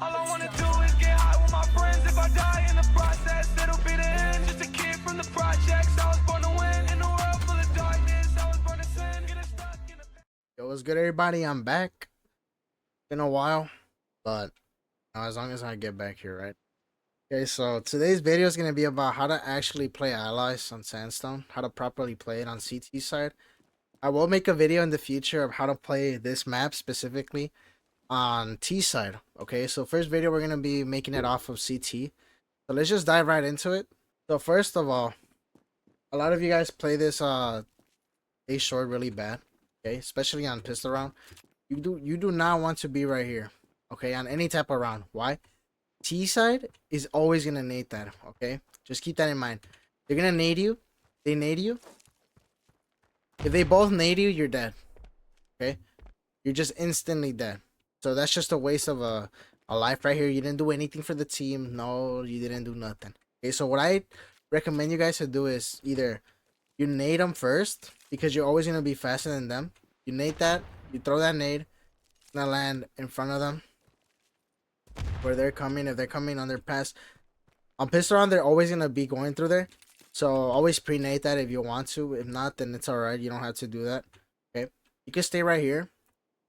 All I wanna do is get high with my friends. If I die in the process, it'll be the end. Just a kid from the projects. I was born to win in a world full of darkness. I was born to sin. Getting stuck in a... Yo, what's good, everybody? I'm back. Been a while, but as long as I get back here, right? Okay, so today's video is going to be about how to actually play allies on Sandstone, how to properly play it on CT side. I will make a video in the future of how to play this map specifically on T side. Okay, so first video we're going to be making it off of CT. So let's just dive right into it. So first of all, a lot of you guys play this A short really bad. Okay, especially on pistol round. You do not want to be right here. Okay, on any type of round. Why? T side is always gonna nade that. Okay, just keep that in mind. They're gonna nade you. They nade you. If they both nade you, you're dead. Okay, you're just instantly dead. So that's just a waste of a life right here. You didn't do anything for the team. No, you didn't do nothing. Okay, so what I recommend you guys to do is either you nade them first because you're always gonna be faster than them. You nade that. You throw that nade. It's gonna land in front of them where they're coming. If they're coming on their pass on pistol round, they're always gonna be going through there. So always pre-nade that if you want to. If not, then it's alright. You don't have to do that. Okay, you can stay right here.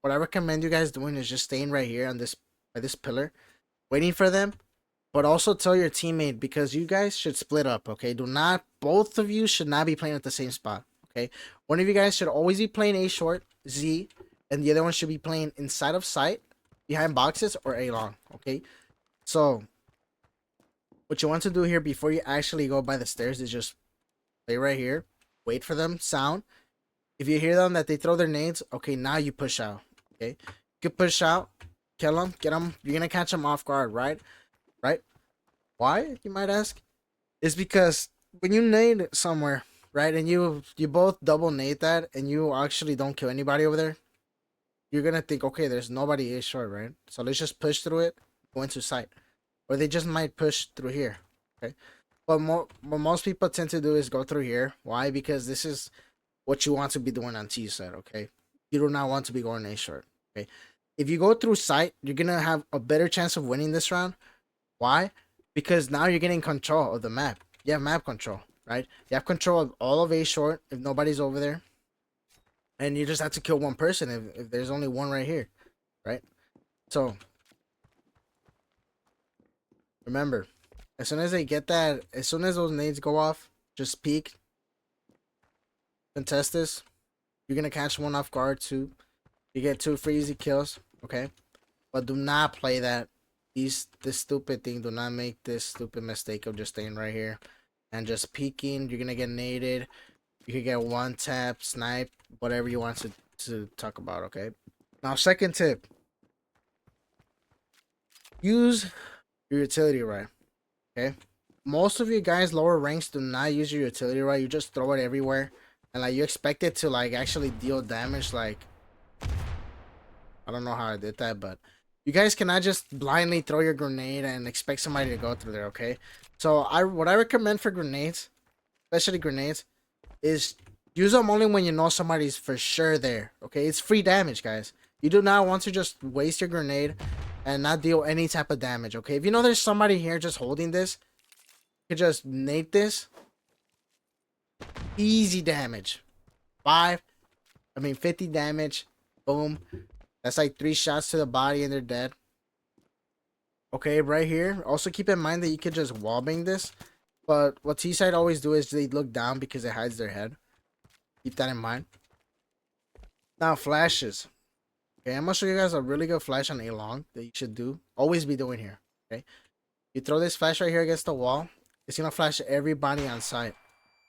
What I recommend you guys doing is just staying right here on this by this pillar, waiting for them. But also tell your teammate, because you guys should split up. Okay, do not, both of you should not be playing at the same spot. Okay, one of you guys should always be playing A short, Z, and the other one should be playing inside of sight, behind boxes, or A long. Okay, so what you want to do here before you actually go by the stairs is just play right here, wait for them, sound. If you hear them that they throw their nades, okay, now you push out. Okay, you can push out, kill them, get them. You're gonna catch them off guard, right? Right? Why, you might ask? Is because when you nade somewhere, right, and you both double nade that, and you actually don't kill anybody over there, you're gonna think, okay, there's nobody A short, right? So let's just push through it, go into sight, or they just might push through here. Okay, but what most people tend to do is go through here. Why? Because this is what you want to be doing on T side. Okay, you do not want to be going A short. Okay, if you go through sight, you're gonna have a better chance of winning this round. Why? Because now you're getting control of the map. You have map control, right? You have control of all of A short if nobody's over there. And you just have to kill one person if there's only one right here, right? So, remember, as soon as they get that, as soon as those nades go off, just peek, contest this. You're going to catch one off guard too. You get 2 free easy kills, okay? But do not play that. This stupid thing. Do not make this stupid mistake of just staying right here and just peeking. You're gonna get naded. You can get one tap, snipe, whatever you want to talk about. Okay. Now, second tip: use your utility right. Okay. Most of you guys lower ranks do not use your utility right. You just throw it everywhere, and like you expect it to like actually deal damage. Like, I don't know how I did that, but you guys cannot just blindly throw your grenade and expect somebody to go through there, okay? So what I recommend for grenades, especially grenades, is use them only when you know somebody's for sure there, okay? It's free damage, guys. You do not want to just waste your grenade and not deal any type of damage, okay? If you know there's somebody here just holding this, you can just nade this. Easy damage. 50 damage. Boom. That's like 3 shots to the body and they're dead. Okay, right here. Also keep in mind that you could just wallbang this. But what T-side always do is they look down because it hides their head. Keep that in mind. Now, flashes. Okay, I'm going to show you guys a really good flash on A-long that you should do. Always be doing here. Okay. You throw this flash right here against the wall. It's going to flash everybody on site.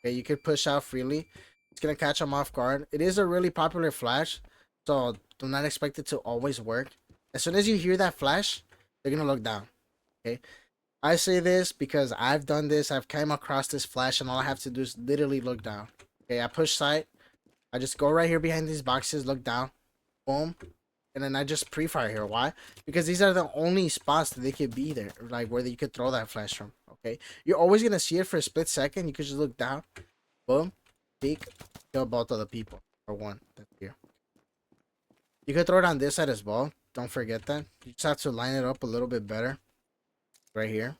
Okay, you could push out freely. It's going to catch them off guard. It is a really popular flash. So do not expect it to always work. As soon as you hear that flash, they're gonna look down. Okay, I say this because I've done this. I've came across this flash, and all I have to do is literally look down. Okay, I push sight. I just go right here behind these boxes, look down, boom, and then I just pre-fire here. Why? Because these are the only spots that they could be there, like where you could throw that flash from. Okay, you're always gonna see it for a split second. You could just look down, boom, peek, kill both of the people or one that's here. You could throw it on this side as well. don't forget that. You just have to line it up a little bit better. Right here.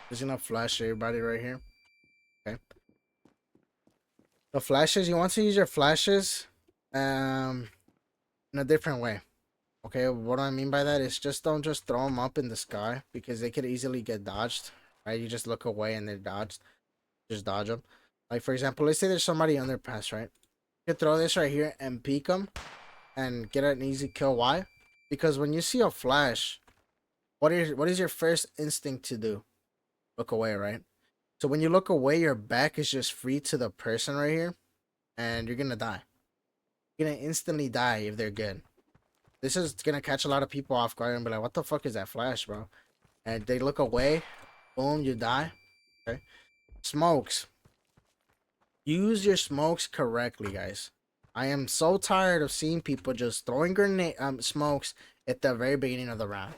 Just gonna flash everybody right here. Okay. The flashes, you want to use your flashes in a different way. Okay, what do I mean by that is just don't just throw them up in the sky because they could easily get dodged, right? You just look away and they're dodged. Just dodge them. Like, for example, let's say there's somebody underpass, right? You could throw this right here and peek them and get an easy kill. Why? Because when you see a flash, what is your first instinct to do? Look away, right? So when you look away, your back is just free to the person right here, and you're gonna die. You're gonna instantly die if they're good. This is gonna catch a lot of people off guard and be like, what the fuck is that flash, bro? And they look away, boom, you die. Okay. Smokes. Use your smokes correctly, guys. I am so tired of seeing people just throwing grenade smokes at the very beginning of the round.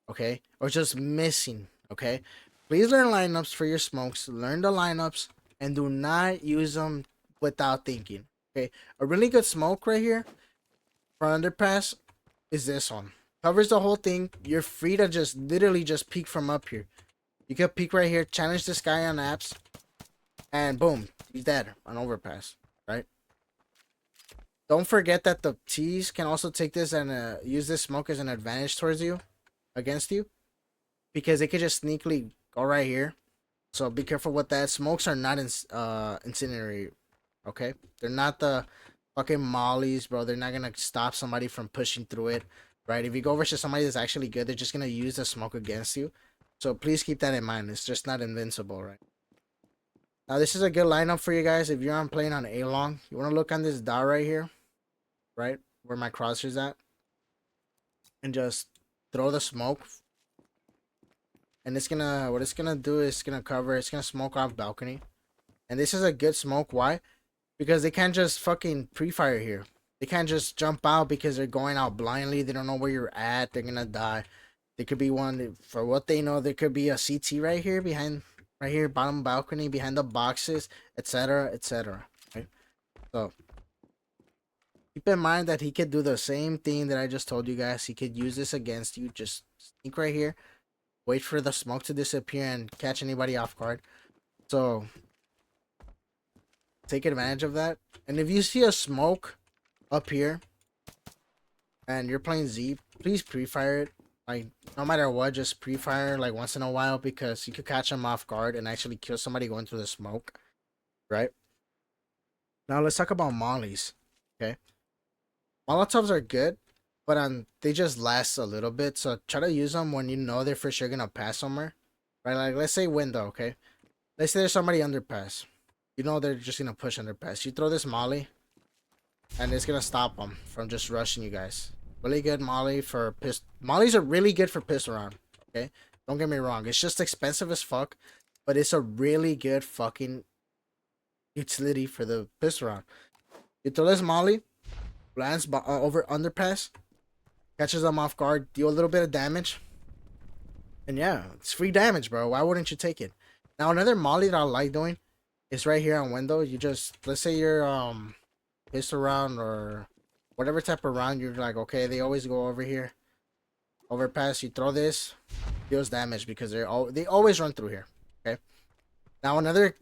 Okay? Or just missing. Okay? Please learn lineups for your smokes. Learn the lineups and do not use them without thinking. Okay? A really good smoke right here for underpass is this one. Covers the whole thing. You're free to just literally just peek from up here. You can peek right here, challenge this guy on apps, and boom, he's dead on overpass, right? Don't forget that the T's can also take this and use this smoke as an advantage towards you, against you, because they could just sneakily go right here. So be careful with that. Smokes are not incendiary, okay? They're not the fucking mollies, bro. They're not gonna stop somebody from pushing through it, right? If you go versus somebody that's actually good, they're just gonna use the smoke against you. So please keep that in mind. It's just not invincible, right? Now this is a good lineup for you guys. If you're on playing on A long, you want to look on this dot right here, right where my crosshair's at, and just throw the smoke. And it's gonna, what it's gonna do is it's gonna smoke off balcony. And this is a good smoke. Why? Because they can't just fucking pre-fire here. They can't just jump out because they're going out blindly. They don't know where you're at. They're gonna die. There could be one, for what they know, there could be a CT right here behind, right here, bottom balcony, behind the boxes, etc., etc. Right? So keep in mind that he could do the same thing that I just told you guys. He could use this against you. Just sneak right here, wait for the smoke to disappear and catch anybody off guard. So take advantage of that. And if you see a smoke up here and you're playing Z, please pre-fire it. Like, no matter what, just pre-fire like once in a while, because you could catch them off guard and actually kill somebody going through the smoke, right? Now let's talk about mollies. Okay, Molotovs are good, but they just last a little bit. So try to use them when you know they're for sure gonna pass somewhere, right? Like, let's say window. Okay, let's say there's somebody underpass. You know they're just gonna push underpass. You throw this molly, and it's gonna stop them from just rushing you guys. Really good molly for piss. Mollies are really good for piss around. Okay, don't get me wrong. It's just expensive as fuck, but it's a really good fucking utility for the piss around. You throw this molly, lands over underpass, catches them off guard, deal a little bit of damage, and yeah, it's free damage, bro. Why wouldn't you take it? Now another molly that I like doing is right here on window. You just, let's say you're pissed around or whatever type of round, you're like, okay, they always go over here, overpass. You throw this, deals damage because they always run through here. Okay. Now another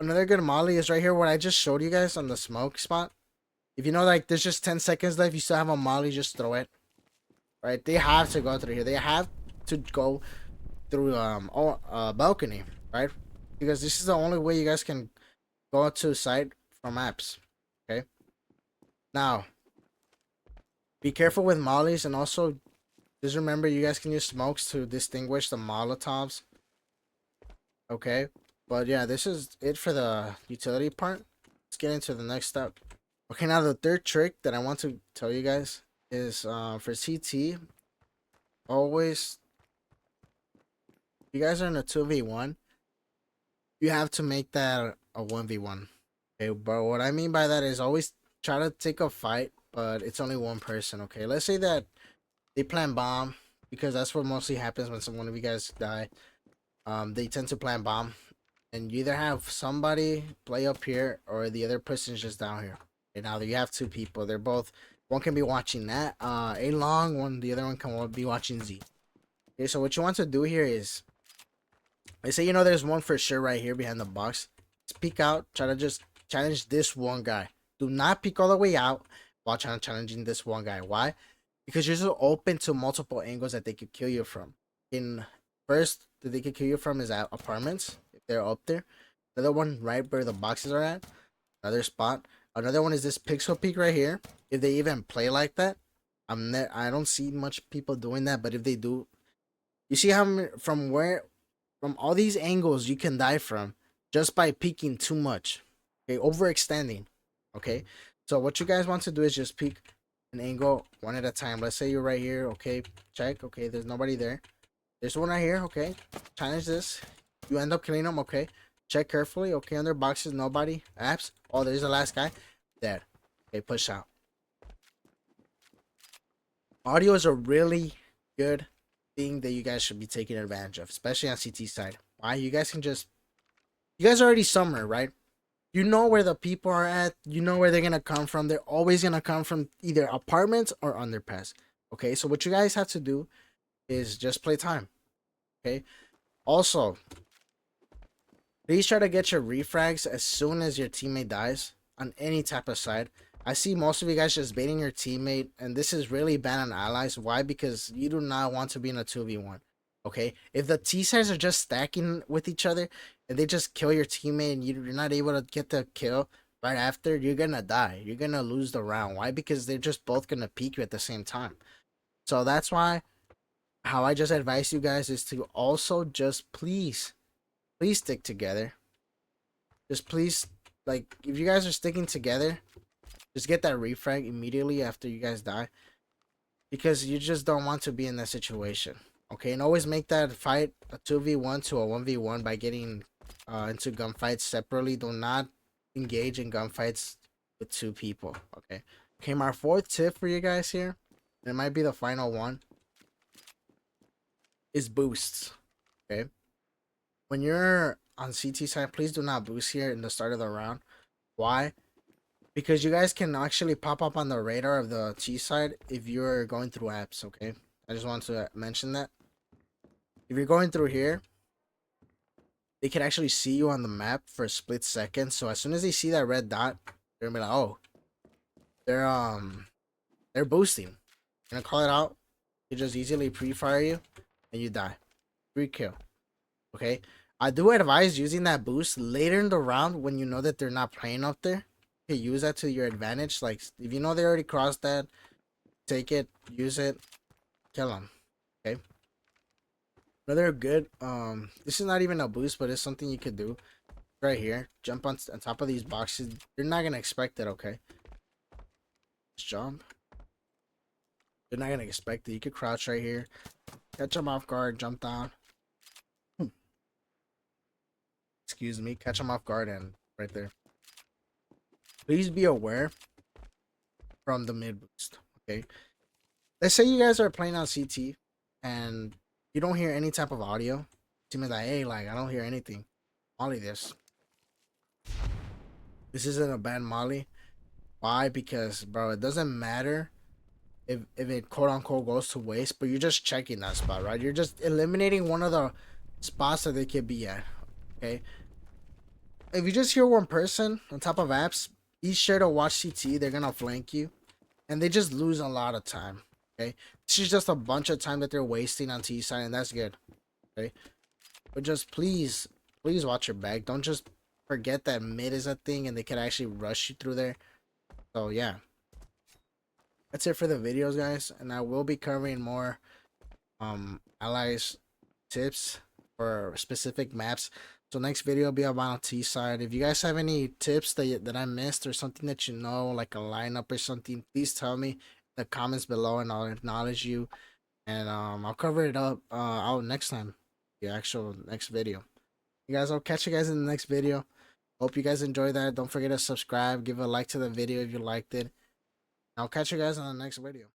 good molly is right here. What I just showed you guys on the smoke spot. If you know, like, there's just 10 seconds left, you still have a molly, just throw it. Right? They have to go through here. They have to go through balcony, right? Because this is the only way you guys can go to site from apps. Okay. Now, be careful with mollies, and also just remember you guys can use smokes to distinguish the Molotovs. Okay, but yeah, this is it for the utility part. Let's get into the next step. Okay, now the third trick that I want to tell you guys is for CT. Always, you guys are in a 2v1. You have to make that a 1v1. Okay, but what I mean by that is always try to take a fight, but it's only one person. Okay, let's say that they plan bomb, because that's what mostly happens when one of you guys die. They tend to plan bomb, and you either have somebody play up here or the other person's just down here. Okay, now you have two people. They're both One can be watching that A long, the other one can be watching Z. Okay, so what you want to do here is, I say, there's one for sure right here behind the box. Just peek out, try to just challenge this one guy. Do not peek all the way out while challenging this one guy. Why? Because you're so open to multiple angles that they could kill you from. In first that they could kill you from is at apartments, if they're up there. The other one right where the boxes are at, another spot. Another one is this pixel peak right here. If they even play like that, I don't see much people doing that, but if they do, you see how from all these angles you can die from just by peeking too much. Okay, overextending. Okay, so what you guys want to do is just peek an angle one at a time. Let's say you're right here. Okay, check. Okay, there's nobody there. There's one right here. Okay, challenge this. You end up killing them. Okay, check carefully. Okay, under boxes, nobody. Apps. Oh, there's the last guy. Dead. Okay, push out. Audio is a really good thing that you guys should be taking advantage of, especially on CT side. Why? You guys are already somewhere, right? You know where the people are at. You know where they're gonna come from. They're always gonna come from either apartments or underpass. Okay, so what you guys have to do is just play time. Okay. Also, please try to get your refrags as soon as your teammate dies on any type of side. I see most of you guys just baiting your teammate, and this is really bad on allies. Why? Because you do not want to be in a 2v1. Okay? If the T-sides are just stacking with each other and they just kill your teammate and you're not able to get the kill right after, you're gonna die. You're gonna lose the round. Why? Because they're just both gonna peek you at the same time. So that's why how I just advise you guys is to also just please stick together. Just please, like, if you guys are sticking together, just get that refrag immediately after you guys die, because you just don't want to be in that situation. Okay, and always make that fight a 2v1 to a 1v1 by getting into gunfights separately. Do not engage in gunfights with two people. Okay. Okay, my fourth tip for you guys here, it might be the final one, is boosts. Okay, when you're on CT side, please do not boost here in the start of the round. Why? Because you guys can actually pop up on the radar of the T side if you're going through apps. Okay, I just want to mention that if you're going through here, they can actually see you on the map for a split second. So as soon as they see that red dot, they're gonna be like, oh, they're boosting. Gonna call it out. They just easily pre-fire you and you die. Free kill. Okay, I do advise using that boost later in the round when you know that they're not playing up there. You can use that to your advantage. Like, if you know they already crossed that, take it, use it, kill them. Okay, another good, this is not even a boost, but it's something you could do right here. Jump on top of these boxes. You're not gonna expect it. Okay, just jump. You're not gonna expect it. You could crouch right here, catch them off guard, jump down. Excuse me, catch them off guard, and right there. Please be aware from the mid boost. Okay, let's say you guys are playing on CT and you don't hear any type of audio. Team is like, hey, like, I don't hear anything. Molly this. This isn't a bad molly. Why? Because, bro, it doesn't matter if it quote unquote goes to waste, but you're just checking that spot, right? You're just eliminating one of the spots that they could be at. Okay, if you just hear one person on top of apps, be sure to watch CT. They're gonna flank you, and they just lose a lot of time. Okay, this is just a bunch of time that they're wasting on T side, and that's good. Okay, but just please watch your back. Don't just forget that mid is a thing, and they can actually rush you through there. So yeah, that's it for the videos, guys, and I will be covering more allies tips for specific maps. So next video will be about T side. If you guys have any tips that I missed or something that you know, like a lineup or something, please tell me in the comments below and I'll acknowledge you. And I'll cover it up out next time, the actual next video. You guys, I'll catch you guys in the next video. Hope you guys enjoyed that. Don't forget to subscribe, give a like to the video if you liked it. I'll catch you guys on the next video.